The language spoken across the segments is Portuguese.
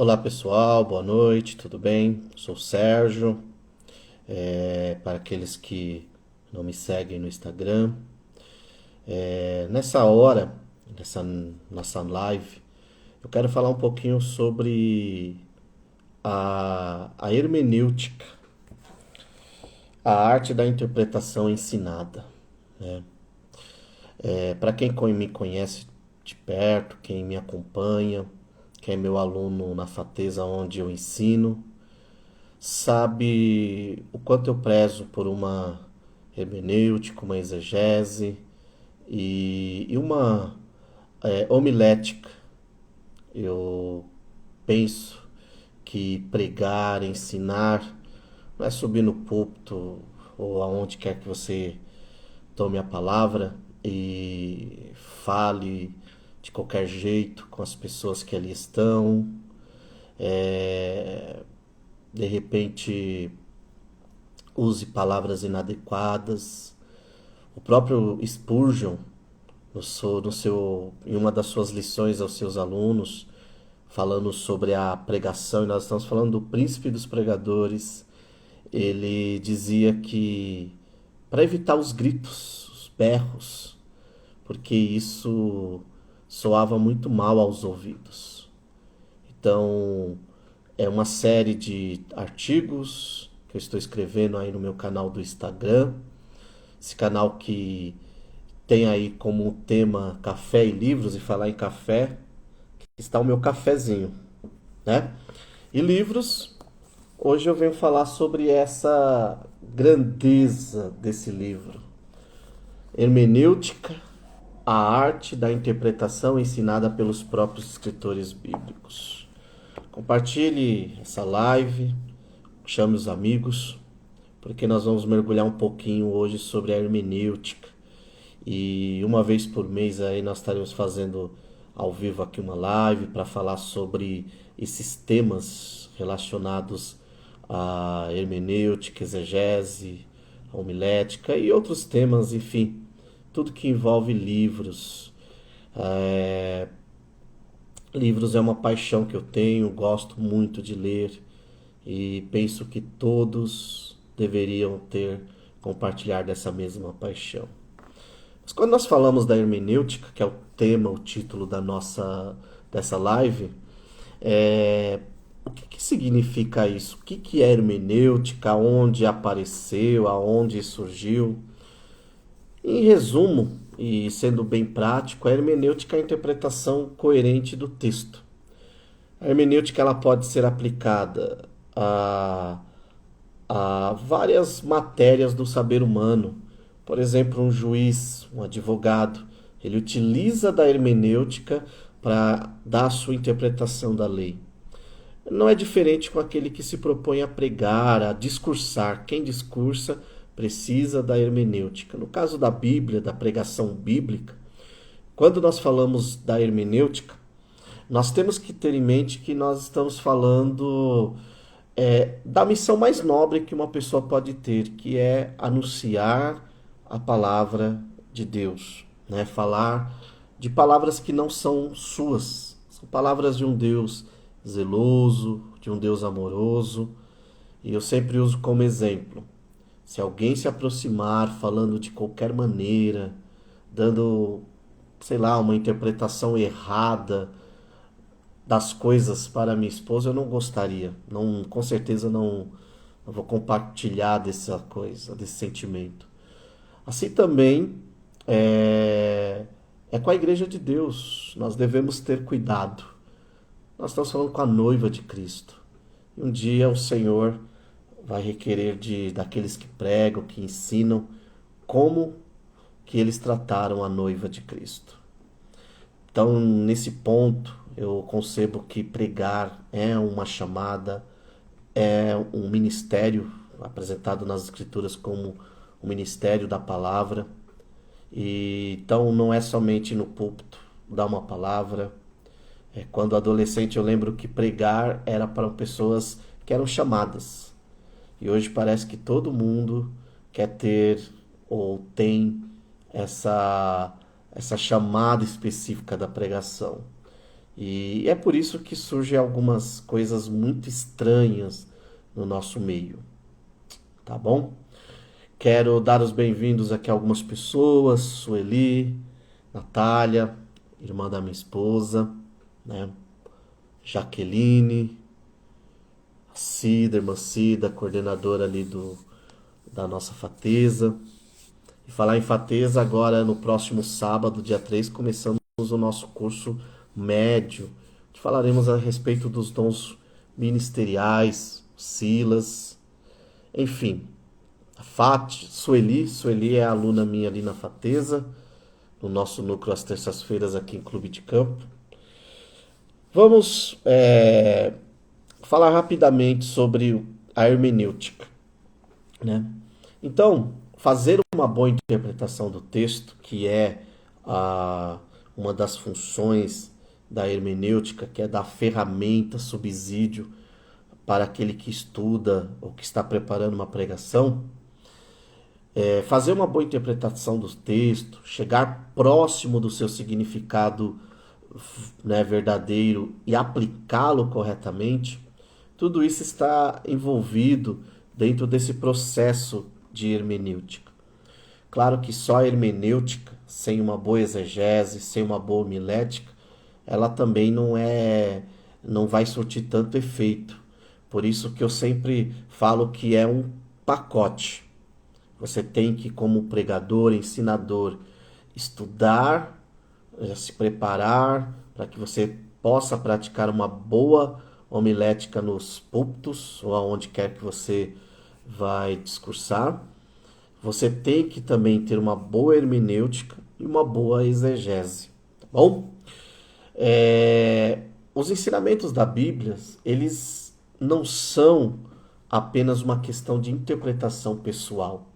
Olá pessoal, boa noite, tudo bem? Sou o Sérgio. Para aqueles que não me seguem no Instagram, nessa hora, nessa nossa live, eu quero falar um pouquinho sobre a hermenêutica, a arte da interpretação ensinada. Para quem me conhece de perto, quem me acompanha, quem é meu aluno na Fateza onde eu ensino, sabe o quanto eu prezo por uma hermenêutica, uma exegese e uma homilética. Eu penso que pregar, ensinar, não é subir no púlpito ou aonde quer que você tome a palavra e fale de qualquer jeito com as pessoas que ali estão. É, de repente use palavras inadequadas. O próprio Spurgeon, em uma das suas lições aos seus alunos, falando sobre a pregação, e nós estamos falando do príncipe dos pregadores, ele dizia que para evitar os gritos, os berros, porque isso soava muito mal aos ouvidos. Então, é uma série de artigos que eu estou escrevendo aí no meu canal do Instagram. Esse canal que tem aí como tema café e livros, e falar em café, está o meu cafezinho, né? E livros, hoje eu venho falar sobre essa grandeza desse livro. Hermenêutica, a arte da interpretação ensinada pelos próprios escritores bíblicos. Compartilhe essa live, chame os amigos, porque nós vamos mergulhar um pouquinho hoje sobre a hermenêutica. E uma vez por mês aí nós estaremos fazendo ao vivo aqui uma live para falar sobre esses temas relacionados à hermenêutica, exegese, a homilética e outros temas, enfim, tudo que envolve livros. É, Livros é uma paixão que eu tenho, gosto muito de ler e penso que todos deveriam compartilhar dessa mesma paixão. Mas quando nós falamos da hermenêutica, que é o tema, o título dessa live, o que significa isso? O que é hermenêutica? Onde apareceu? Aonde surgiu? Em resumo, e sendo bem prático, a hermenêutica é a interpretação coerente do texto. A hermenêutica ela pode ser aplicada a várias matérias do saber humano. Por exemplo, um juiz, um advogado, ele utiliza da hermenêutica para dar a sua interpretação da lei. Não é diferente com aquele que se propõe a pregar, a discursar. Quem discursa precisa da hermenêutica. No caso da Bíblia, da pregação bíblica, quando nós falamos da hermenêutica, nós temos que ter em mente que nós estamos falando da missão mais nobre que uma pessoa pode ter, que é anunciar a palavra de Deus, né? Falar de palavras que não são suas, são palavras de um Deus zeloso, de um Deus amoroso. E eu sempre uso como exemplo: se alguém se aproximar falando de qualquer maneira, dando, sei lá, uma interpretação errada das coisas para minha esposa, eu não gostaria. Não, com certeza não vou compartilhar dessa coisa, desse sentimento. Assim também é com a igreja de Deus. Nós devemos ter cuidado. Nós estamos falando com a noiva de Cristo. E um dia o Senhor vai requerer daqueles que pregam, que ensinam, como que eles trataram a noiva de Cristo. Então, nesse ponto, eu concebo que pregar é uma chamada, é um ministério apresentado nas Escrituras como o ministério da palavra. E então não é somente no púlpito dar uma palavra. Quando adolescente eu lembro que pregar era para pessoas que eram chamadas. E hoje parece que todo mundo quer ter ou tem essa chamada específica da pregação. E é por isso que surgem algumas coisas muito estranhas no nosso meio, tá bom? Quero dar os bem-vindos aqui a algumas pessoas, Sueli, Natália, irmã da minha esposa, né? Jaqueline, Cida, irmã Cida, coordenadora ali da nossa Fateza. E falar em Fateza, agora no próximo sábado, dia 3, começamos o nosso curso médio. Falaremos a respeito dos dons ministeriais, Silas, enfim. A Sueli é aluna minha ali na Fateza, no nosso núcleo às terças-feiras aqui em Clube de Campo. Vamos falar rapidamente sobre a hermenêutica, né? Então, fazer uma boa interpretação do texto, que é uma das funções da hermenêutica, que é dar ferramenta, subsídio para aquele que estuda ou que está preparando uma pregação. Fazer uma boa interpretação do texto, chegar próximo do seu significado, né, verdadeiro e aplicá-lo corretamente, tudo isso está envolvido dentro desse processo de hermenêutica. Claro que só a hermenêutica, sem uma boa exegese, sem uma boa homilética, ela também não vai surtir tanto efeito. Por isso que eu sempre falo que é um pacote. Você tem que, como pregador, ensinador, estudar, se preparar para que você possa praticar uma boa homilética nos púlpitos ou aonde quer que você vai discursar. Você tem que também ter uma boa hermenêutica e uma boa exegese, tá bom? Os ensinamentos da Bíblia, eles não são apenas uma questão de interpretação pessoal.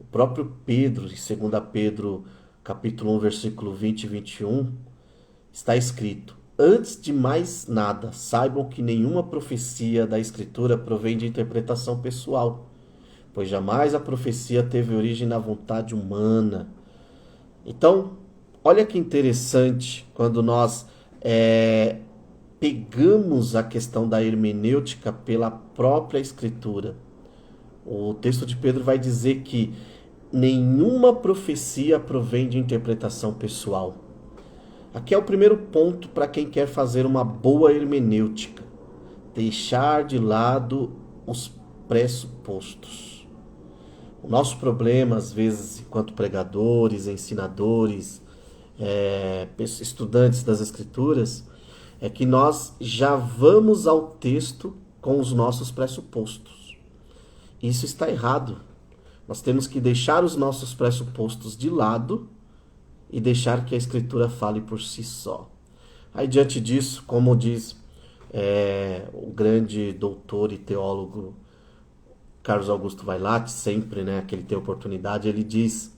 O próprio Pedro, em 2 Pedro, capítulo 1, versículo 20 e 21, está escrito: antes de mais nada, saibam que nenhuma profecia da Escritura provém de interpretação pessoal, pois jamais a profecia teve origem na vontade humana. Então, olha que interessante quando nós pegamos a questão da hermenêutica pela própria Escritura. O texto de Pedro vai dizer que nenhuma profecia provém de interpretação pessoal. Aqui é o primeiro ponto para quem quer fazer uma boa hermenêutica: deixar de lado os pressupostos. O nosso problema, às vezes, enquanto pregadores, ensinadores, estudantes das Escrituras, é que nós já vamos ao texto com os nossos pressupostos. Isso está errado. Nós temos que deixar os nossos pressupostos de lado e deixar que a Escritura fale por si só. Aí, diante disso, como diz o grande doutor e teólogo Carlos Augusto Vailate, sempre, né, que ele tem oportunidade, ele diz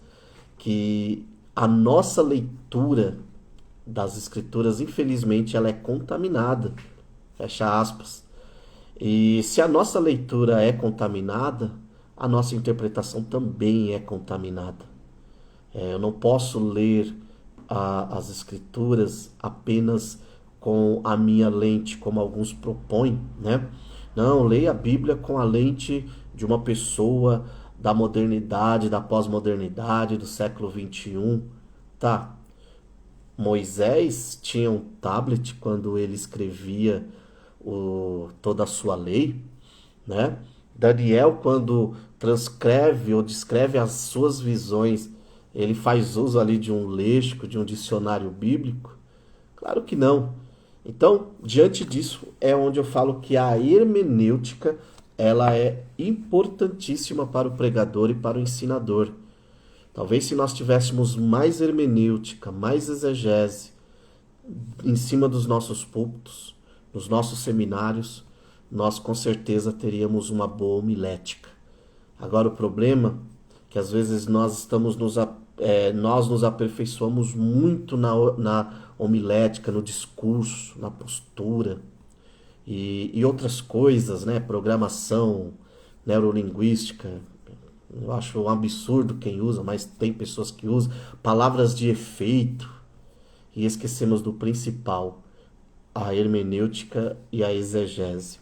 que a nossa leitura das Escrituras, infelizmente, ela é contaminada. Fecha aspas. E se a nossa leitura é contaminada, a nossa interpretação também é contaminada. Eu não posso ler as Escrituras apenas com a minha lente, como alguns propõem, né? Não, leia a Bíblia com a lente de uma pessoa da modernidade, da pós-modernidade, do século XXI. Tá, Moisés tinha um tablet quando ele escrevia toda a sua lei, né? Daniel, quando transcreve ou descreve as suas visões, ele faz uso ali de um léxico, de um dicionário bíblico? Claro que não. Então, diante disso, é onde eu falo que a hermenêutica, ela é importantíssima para o pregador e para o ensinador. Talvez se nós tivéssemos mais hermenêutica, mais exegese em cima dos nossos púlpitos, nos nossos seminários, nós com certeza teríamos uma boa homilética. Agora, o problema é que às vezes nós nos aperfeiçoamos muito na homilética, no discurso, na postura e outras coisas, né? Programação neurolinguística. Eu acho um absurdo quem usa, mas tem pessoas que usam palavras de efeito e esquecemos do principal. a hermenêutica e a exegese.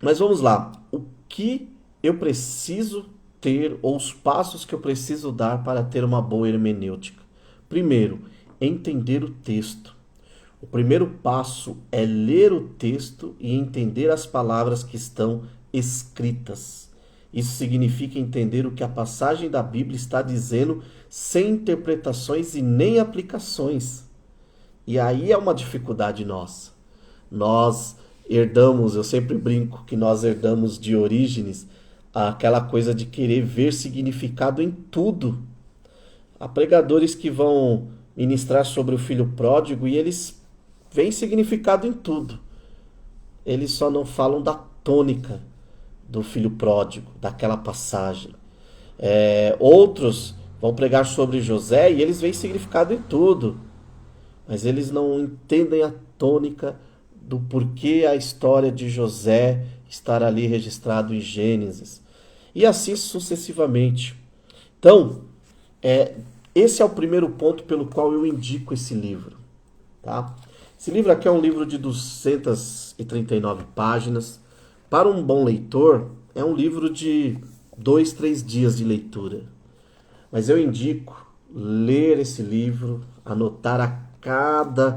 Mas vamos lá. O que eu preciso ter, ou os passos que eu preciso dar para ter uma boa hermenêutica? Primeiro, entender o texto. O primeiro passo é ler o texto e entender as palavras que estão escritas. Isso significa entender o que a passagem da Bíblia está dizendo sem interpretações e nem aplicações. E aí é uma dificuldade nossa. Nós herdamos, eu sempre brinco que nós herdamos de Orígenes aquela coisa de querer ver significado em tudo. Há pregadores que vão ministrar sobre o filho pródigo e eles veem significado em tudo. Eles só não falam da tônica do filho pródigo, daquela passagem. Outros vão pregar sobre José e eles veem significado em tudo, mas eles não entendem a tônica do porquê a história de José estar ali registrado em Gênesis. E assim sucessivamente. Então, esse é o primeiro ponto pelo qual eu indico esse livro. Tá? Esse livro aqui é um livro de 239 páginas. Para um bom leitor, é um livro de 2, 3 dias de leitura. Mas eu indico ler esse livro, anotar a cada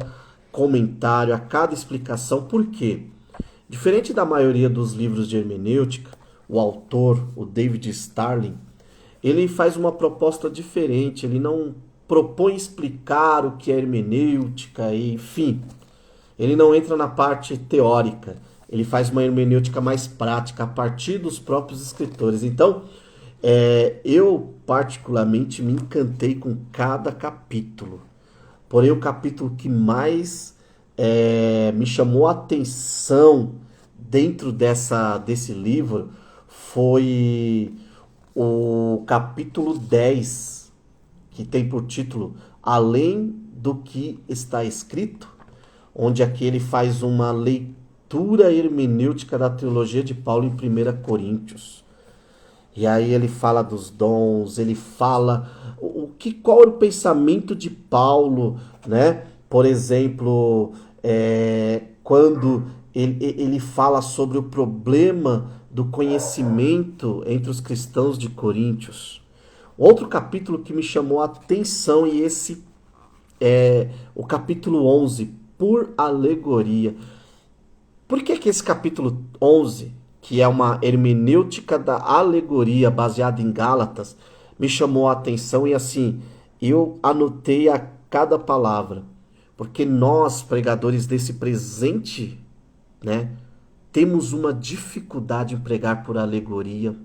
comentário, a cada explicação. Por quê? Diferente da maioria dos livros de hermenêutica, o autor, o David Starling, ele faz uma proposta diferente. Ele não propõe explicar o que é hermenêutica, enfim. Ele não entra na parte teórica. Ele faz uma hermenêutica mais prática, a partir dos próprios escritores. Então, eu particularmente me encantei com cada capítulo. Porém, o capítulo que mais me chamou a atenção dentro desse livro foi o capítulo 10, que tem por título Além do que está escrito, onde aqui ele faz uma leitura hermenêutica da teologia de Paulo em 1 Coríntios. E aí ele fala dos dons, ele fala qual era o pensamento de Paulo, né? Por exemplo, quando ele fala sobre o problema do conhecimento entre os cristãos de Coríntios. Outro capítulo que me chamou a atenção, e esse é o capítulo 11, por alegoria. Por que esse capítulo 11, que é uma hermenêutica da alegoria baseada em Gálatas, me chamou a atenção? E assim, eu anotei a cada palavra, porque nós, pregadores desse presente, né, temos uma dificuldade em pregar por alegoria.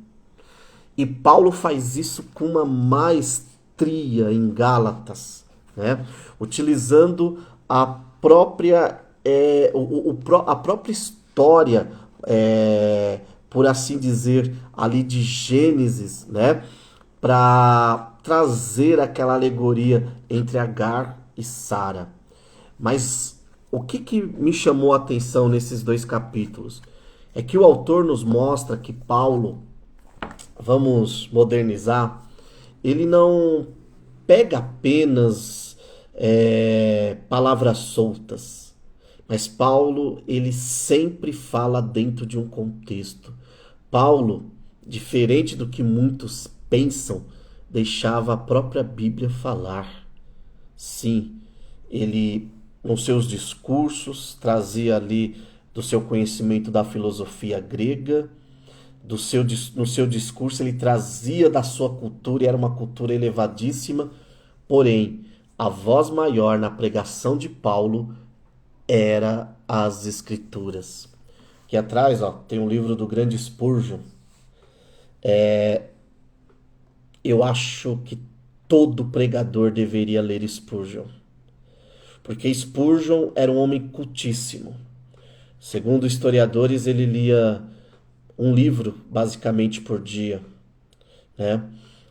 E Paulo faz isso com uma maestria em Gálatas, né, utilizando a própria história, por assim dizer, ali de Gênesis, né, para trazer aquela alegoria entre Agar e Sara. Mas o que me chamou a atenção nesses 2 capítulos é que o autor nos mostra que Paulo, vamos modernizar, ele não pega apenas palavras soltas, mas Paulo, ele sempre fala dentro de um contexto. Paulo, diferente do que muitos pensam, deixava a própria Bíblia falar. Sim, ele, nos seus discursos, trazia ali do seu conhecimento da filosofia grega, no seu discurso ele trazia da sua cultura, e era uma cultura elevadíssima, porém, a voz maior na pregação de Paulo era as Escrituras. Aqui atrás, tem um livro do grande Spurgeon. Eu acho que todo pregador deveria ler Spurgeon, porque Spurgeon era um homem cultíssimo. Segundo historiadores, ele lia um livro basicamente por dia, né?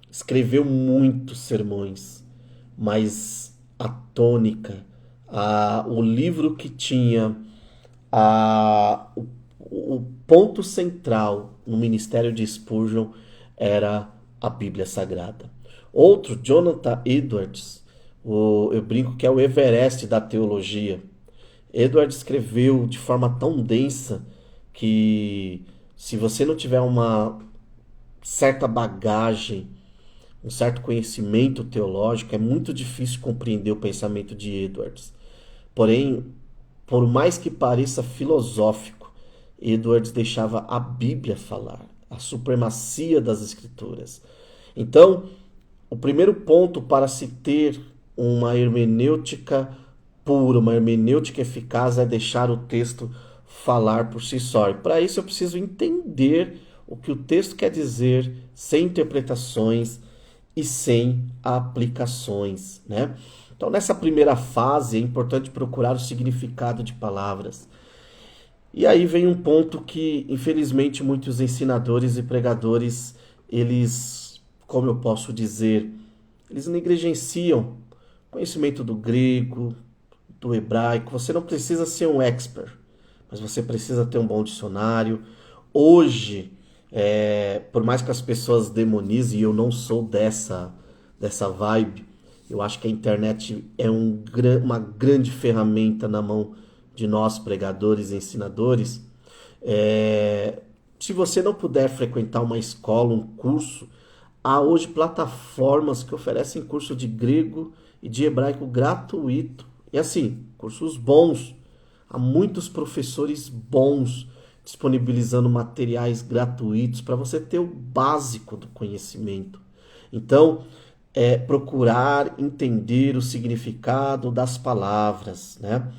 Escreveu muitos sermões, mas a tônica, o livro que tinha o ponto central no ministério de Spurgeon era a Bíblia Sagrada. Outro, Jonathan Edwards, Eu brinco que é o Everest da teologia. Edward escreveu de forma tão densa que se você não tiver uma certa bagagem, um certo conhecimento teológico, é muito difícil compreender o pensamento de Edwards. Porém, por mais que pareça filosófico, Edwards deixava a Bíblia falar, a supremacia das Escrituras. Então, o primeiro ponto para se ter uma hermenêutica pura, uma hermenêutica eficaz, é deixar o texto falar por si só. E para isso eu preciso entender o que o texto quer dizer, sem interpretações e sem aplicações, né? Então, nessa primeira fase, é importante procurar o significado de palavras. E aí vem um ponto que, infelizmente, muitos ensinadores e pregadores, eles, como eu posso dizer, eles negligenciam o conhecimento do grego, do hebraico. Você não precisa ser um expert, mas você precisa ter um bom dicionário. Hoje, por mais que as pessoas demonizem, e eu não sou dessa vibe, eu acho que a internet é uma grande ferramenta na mão de nós, pregadores e ensinadores. Se você não puder frequentar uma escola, um curso, há hoje plataformas que oferecem curso de grego e de hebraico gratuito. E assim, cursos bons. Há muitos professores bons disponibilizando materiais gratuitos para você ter o básico do conhecimento. Então, procurar entender o significado das palavras, né?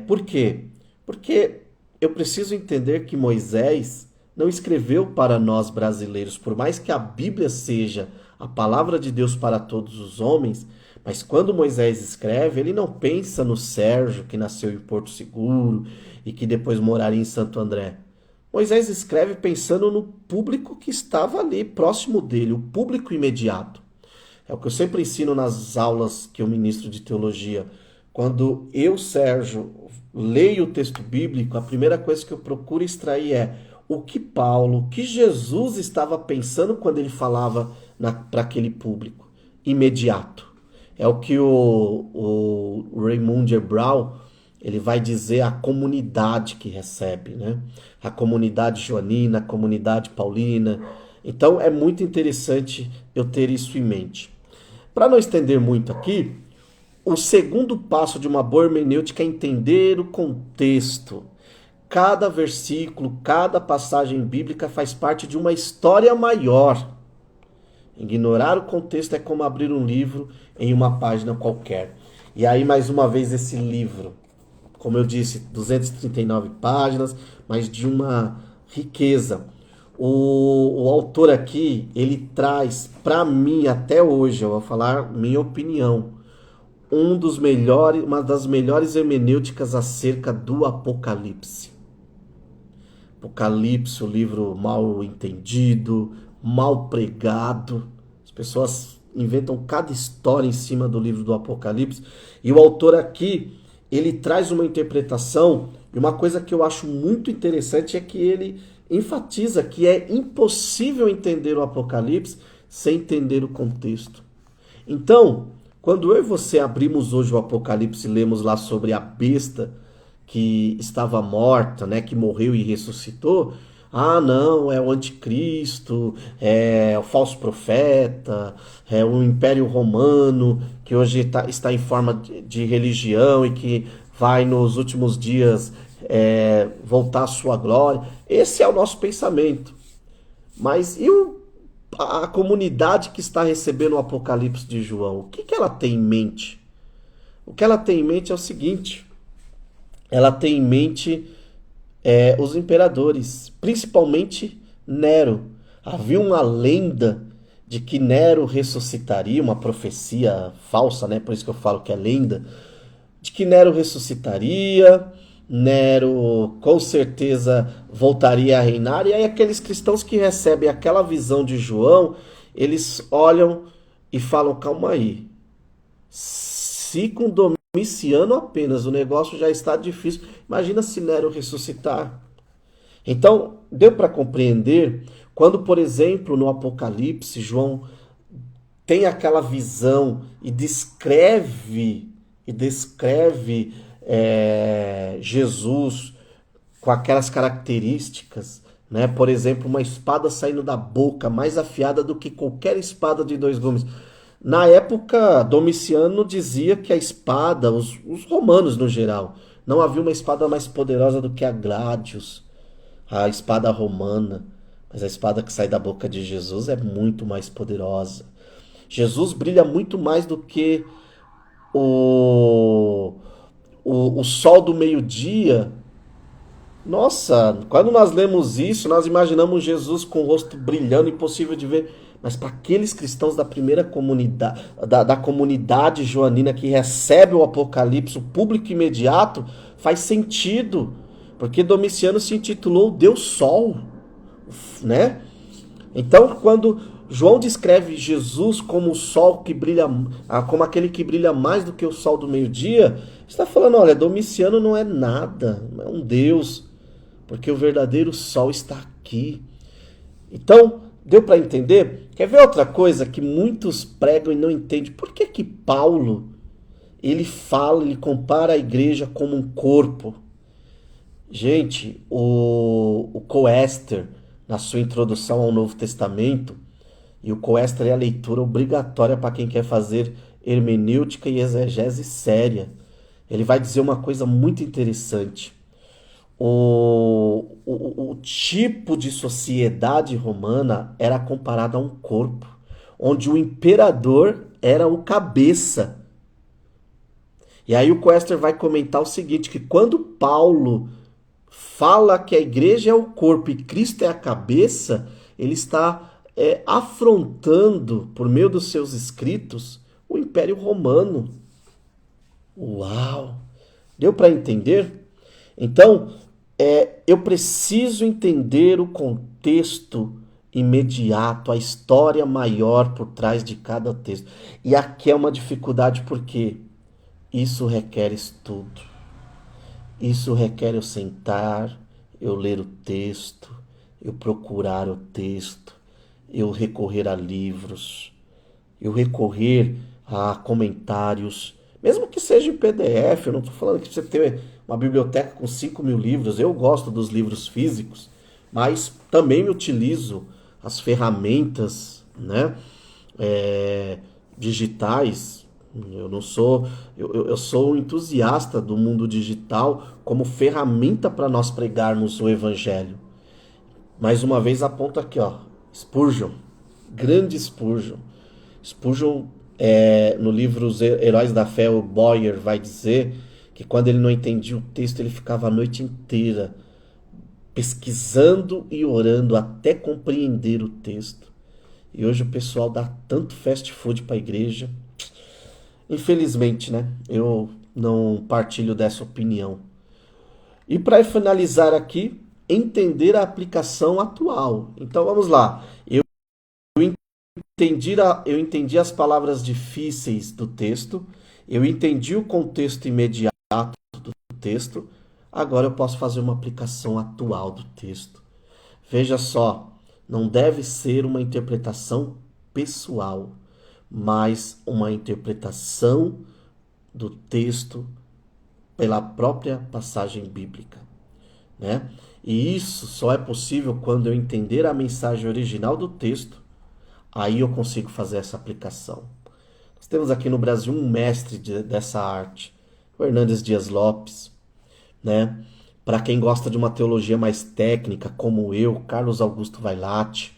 Por quê? Porque eu preciso entender que Moisés não escreveu para nós brasileiros, por mais que a Bíblia seja a palavra de Deus para todos os homens, mas quando Moisés escreve, ele não pensa no Sérgio, que nasceu em Porto Seguro e que depois moraria em Santo André. Moisés escreve pensando no público que estava ali, próximo dele, o público imediato. É o que eu sempre ensino nas aulas que eu ministro de teologia. Quando eu, Sérgio, leio o texto bíblico, a primeira coisa que eu procuro extrair é o que Paulo, o que Jesus estava pensando quando ele falava para aquele público imediato. É o que o Raymond Gebral, ele vai dizer a comunidade que recebe, né? A comunidade joanina, a comunidade paulina. Então é muito interessante eu ter isso em mente. Para não estender muito aqui, o segundo passo de uma boa hermenêutica é entender o contexto. Cada versículo, cada passagem bíblica faz parte de uma história maior. Ignorar o contexto é como abrir um livro em uma página qualquer. E aí, mais uma vez, esse livro, como eu disse, 239 páginas, mas de uma riqueza. O autor aqui, ele traz, para mim, até hoje, eu vou falar minha opinião, uma das melhores hermenêuticas acerca do Apocalipse. Apocalipse, o livro mal entendido, mal pregado. As pessoas inventam cada história em cima do livro do Apocalipse. E o autor aqui, ele traz uma interpretação, e uma coisa que eu acho muito interessante é que ele enfatiza que é impossível entender o Apocalipse sem entender o contexto. Então, quando eu e você abrimos hoje o Apocalipse e lemos lá sobre a besta que estava morta, né, que morreu e ressuscitou, ah, não, é o anticristo, é o falso profeta, é o Império Romano, que hoje está em forma de religião e que vai nos últimos dias voltar à sua glória. Esse é o nosso pensamento. Mas e a comunidade que está recebendo o Apocalipse de João? O que ela tem em mente? O que ela tem em mente é o seguinte: ela tem em mente os imperadores, principalmente Nero. Havia uma lenda de que Nero ressuscitaria, uma profecia falsa, né? Por isso que eu falo que é lenda, de que Nero ressuscitaria, Nero com certeza voltaria a reinar. E aí aqueles cristãos que recebem aquela visão de João, eles olham e falam, calma aí, se com Domiciano apenas o negócio já está difícil, imagina se Nero ressuscitar. Então, deu para compreender quando, por exemplo, no Apocalipse, João tem aquela visão e descreve Jesus com aquelas características, né? Por exemplo, uma espada saindo da boca, mais afiada do que qualquer espada de dois gumes. Na época, Domiciano dizia que a espada, os romanos no geral, não havia uma espada mais poderosa do que a Gladius, a espada romana. Mas a espada que sai da boca de Jesus é muito mais poderosa. Jesus brilha muito mais do que o, o sol do meio-dia. Nossa, quando nós lemos isso, nós imaginamos Jesus com o rosto brilhando, impossível de ver. Mas para aqueles cristãos da primeira comunidade, da comunidade joanina que recebe o Apocalipse, o público imediato, faz sentido. Porque Domiciano se intitulou Deus Sol, né? Então, quando João descreve Jesus como o sol que brilha, como aquele que brilha mais do que o sol do meio-dia, está falando, olha, Domiciano não é nada, não é um Deus, porque o verdadeiro sol está aqui. Então, deu para entender? Quer ver outra coisa que muitos pregam e não entendem? Por que que Paulo, ele compara a igreja como um corpo? Gente, o Coester, na sua introdução ao Novo Testamento, e o Coester é a leitura obrigatória para quem quer fazer hermenêutica e exegese séria. Ele vai dizer uma coisa muito interessante. O tipo de sociedade romana era comparado a um corpo, onde o imperador era o cabeça. E aí o Coester vai comentar o seguinte, que quando Paulo fala que a igreja é o corpo e Cristo é a cabeça, ele está afrontando, por meio dos seus escritos, o Império Romano. Uau! Deu para entender? Então, eu preciso entender o contexto imediato, a história maior por trás de cada texto. E aqui é uma dificuldade porque isso requer estudo. Isso requer eu sentar, eu ler o texto, eu procurar o texto, eu recorrer a livros, eu recorrer a comentários, mesmo que seja em PDF. Eu não estou falando que você ter uma biblioteca com 5.000 livros. Eu gosto dos livros físicos, mas também utilizo as ferramentas, né, digitais. Eu não sou, eu sou um entusiasta do mundo digital como ferramenta para nós pregarmos o evangelho. Mais uma vez aponto aqui, ó, Spurgeon, grande Spurgeon. Spurgeon, no livro Os Heróis da Fé, o Boyer vai dizer que quando ele não entendia o texto, ele ficava a noite inteira pesquisando e orando até compreender o texto. E hoje o pessoal dá tanto fast food para a igreja. Infelizmente, né? Eu não partilho dessa opinião. E para finalizar aqui, entender a aplicação atual. Então vamos lá. Eu entendi as palavras difíceis do texto, eu entendi o contexto imediato do texto, agora eu posso fazer uma aplicação atual do texto. Veja só, não deve ser uma interpretação pessoal, mas uma interpretação do texto pela própria passagem bíblica, né? E isso só é possível quando eu entender a mensagem original do texto. Aí eu consigo fazer essa aplicação. Nós temos aqui no Brasil um mestre dessa arte, o Hernandes Dias Lopes, né? Para quem gosta de uma teologia mais técnica, como eu, Carlos Augusto Vailate,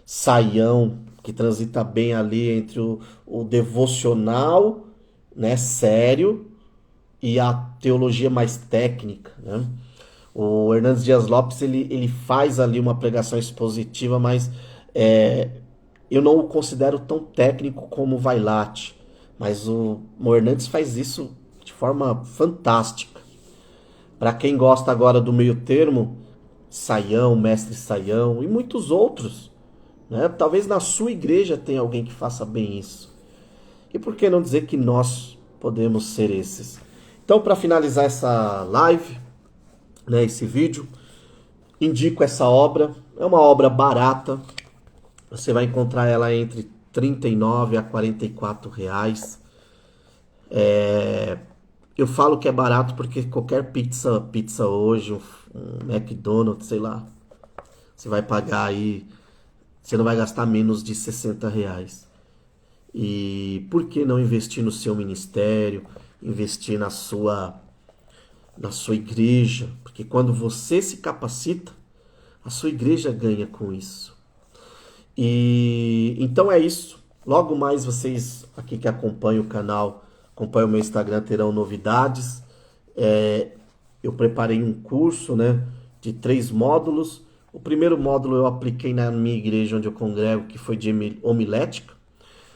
Saião, que transita bem ali entre o devocional, né, sério, e a teologia mais técnica, né? O Hernandes Dias Lopes, ele faz ali uma pregação expositiva, mas eu não o considero tão técnico como o Vailate, mas o Hernandes faz isso de forma fantástica. Para quem gosta agora do meio termo, Saião, Mestre Saião e muitos outros, né? Talvez na sua igreja tenha alguém que faça bem isso. E por que não dizer que nós podemos ser esses? Então, para finalizar essa live, né, esse vídeo, indico essa obra. É uma obra barata. Você vai encontrar ela entre 39 a 44 reais. Eu falo que é barato porque qualquer pizza hoje, um McDonald's, sei lá, você vai pagar aí, você não vai gastar menos de 60 reais. E por que não investir no seu ministério, investir na sua igreja? Porque quando você se capacita, a sua igreja ganha com isso. E então é isso. Logo mais vocês aqui que acompanham o canal, acompanham o meu Instagram, terão novidades. Eu preparei um curso, né, de 3 módulos. O primeiro módulo eu apliquei na minha igreja onde eu congrego, que foi de homilética.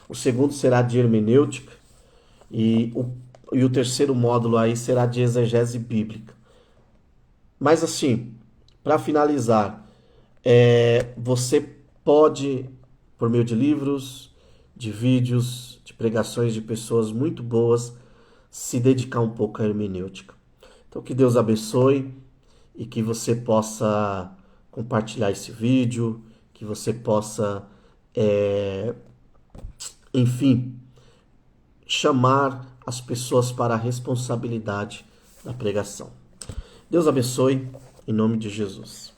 O segundo será de hermenêutica. E o terceiro módulo aí será de exegese bíblica. Mas assim, para finalizar, você pode, por meio de livros, de vídeos, de pregações de pessoas muito boas, se dedicar um pouco à hermenêutica. Então que Deus abençoe e que você possa compartilhar esse vídeo, que você possa, enfim, chamar as pessoas para a responsabilidade da pregação. Deus abençoe, em nome de Jesus.